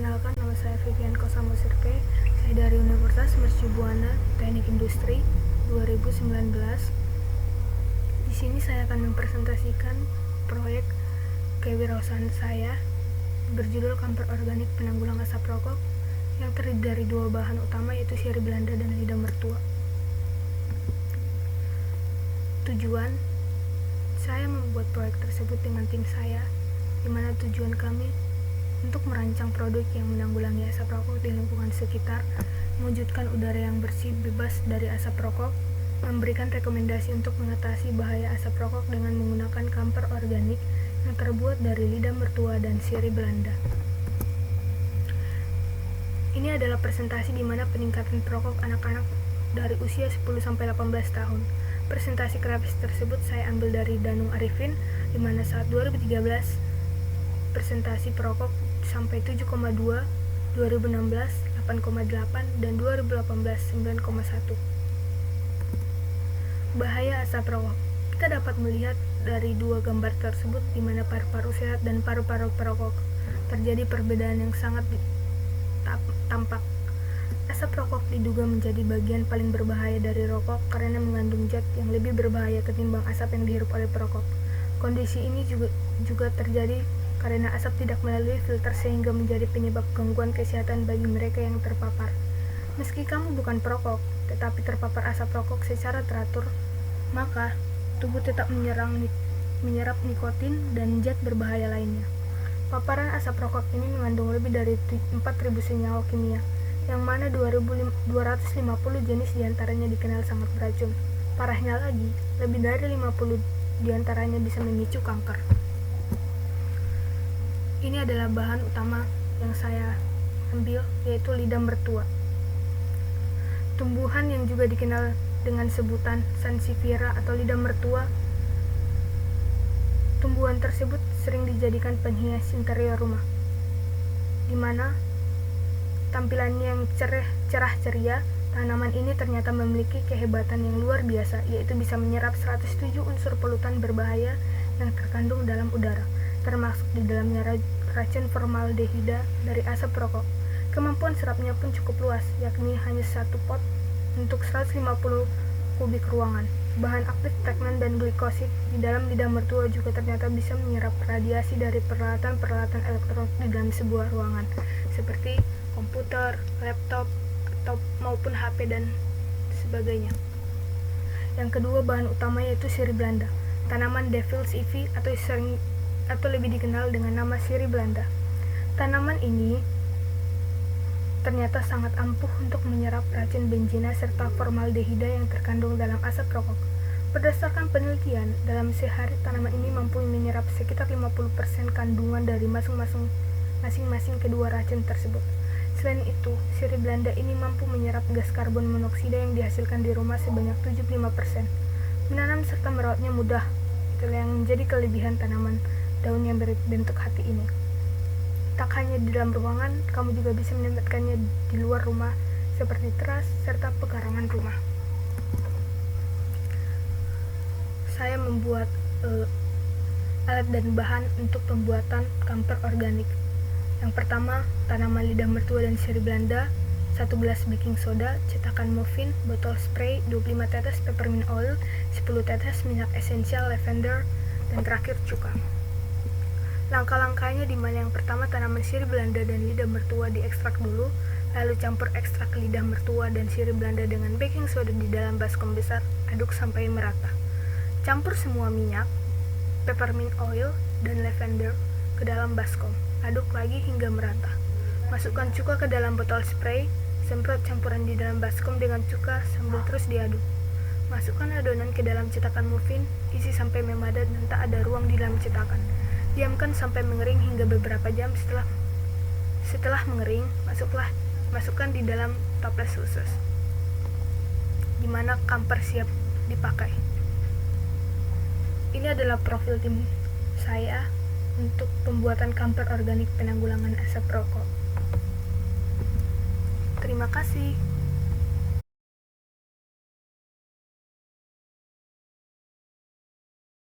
Perkenalkan, nama saya Vivian Kosamo Sirpe. Saya dari Universitas Mercu Buana Teknik Industri 2019. Di sini saya akan mempresentasikan proyek kewirausahaan saya berjudul Kamper Organik Penanggulang Asap Rokok yang terdiri dari dua bahan utama, yaitu sirih Belanda dan lidah mertua. Tujuan saya membuat proyek tersebut dengan tim saya, di mana tujuan kami untuk merancang produk yang menanggulangi asap rokok di lingkungan sekitar, mewujudkan udara yang bersih bebas dari asap rokok, memberikan rekomendasi untuk mengatasi bahaya asap rokok dengan menggunakan kamper organik yang terbuat dari lidah mertua dan sirih Belanda. Ini adalah presentasi di mana peningkatan perokok anak-anak dari usia 10-18 tahun. Presentasi grafis tersebut saya ambil dari Danung Arifin, di mana saat 2013 presentasi perokok sampai 7,2, 2016 8,8, dan 2018 9,1. Bahaya asap rokok. Kita dapat melihat dari dua gambar tersebut di mana paru-paru sehat dan paru-paru perokok terjadi perbedaan yang sangat tampak. Asap rokok diduga menjadi bagian paling berbahaya dari rokok karena mengandung zat yang lebih berbahaya ketimbang asap yang dihirup oleh perokok. Kondisi ini juga terjadi karena asap tidak melalui filter sehingga menjadi penyebab gangguan kesehatan bagi mereka yang terpapar. Meski kamu bukan perokok, tetapi terpapar asap rokok secara teratur, maka tubuh tetap menyerap nikotin dan zat berbahaya lainnya. Paparan asap rokok ini mengandung lebih dari 4.000 senyawa kimia, yang mana 250 jenis diantaranya dikenal sangat beracun. Parahnya lagi, lebih dari 50 diantaranya bisa memicu kanker. Ini adalah bahan utama yang saya ambil, yaitu lidah mertua. Tumbuhan yang juga dikenal dengan sebutan sansevieria atau lidah mertua. Tumbuhan tersebut sering dijadikan penghias interior rumah, di mana tampilannya yang cerah ceria. Tanaman ini ternyata memiliki kehebatan yang luar biasa, yaitu bisa menyerap 107 unsur polutan berbahaya yang terkandung dalam udara, termasuk di dalamnya racun formaldehida dari asap rokok. Kemampuan serapnya pun cukup luas, yakni hanya 1 pot untuk 150 kubik ruangan. Bahan aktif pregnan dan glikosid di dalam lidah mertua juga ternyata bisa menyerap radiasi dari peralatan-peralatan elektronik di dalam sebuah ruangan, seperti komputer, laptop, atau maupun HP dan sebagainya. Yang kedua bahan utama yaitu sirih Belanda, tanaman Devil's Ivy atau lebih dikenal dengan nama sirih Belanda. Tanaman ini ternyata sangat ampuh untuk menyerap racun benzina serta formaldehida yang terkandung dalam asap rokok. Berdasarkan penelitian, dalam sehari tanaman ini mampu menyerap sekitar 50% kandungan dari masing-masing kedua racun tersebut. Selain itu, sirih Belanda ini mampu menyerap gas karbon monoksida yang dihasilkan di rumah sebanyak 75%. Menanam serta merawatnya mudah. Itulah yang menjadi kelebihan tanaman daun yang berbentuk hati ini. Tak hanya di dalam ruangan, kamu juga bisa menempatkannya di luar rumah seperti teras serta pekarangan rumah. Saya membuat alat dan bahan untuk pembuatan kamper organik. Yang pertama, tanaman lidah mertua dan sirih Belanda, 1 gelas baking soda, cetakan muffin, botol spray, 25 tetes peppermint oil, 10 tetes minyak esensial lavender, dan terakhir cuka. Langkah-langkahnya di mana yang pertama tanaman sirih Belanda dan lidah mertua diekstrak dulu, lalu campur ekstrak lidah mertua dan sirih Belanda dengan baking soda di dalam baskom besar, aduk sampai merata. Campur semua minyak, peppermint oil, dan lavender ke dalam baskom, aduk lagi hingga merata. Masukkan cuka ke dalam botol spray, semprot campuran di dalam baskom dengan cuka sambil terus diaduk. Masukkan adonan ke dalam cetakan muffin, isi sampai memadat dan tak ada ruang di dalam cetakan. Diamkan sampai mengering hingga beberapa jam. Setelah mengering, masukkan di dalam toples khusus, di mana kamper siap dipakai. Ini adalah profil tim saya untuk pembuatan kamper organik penanggulangan asap rokok. Terima kasih.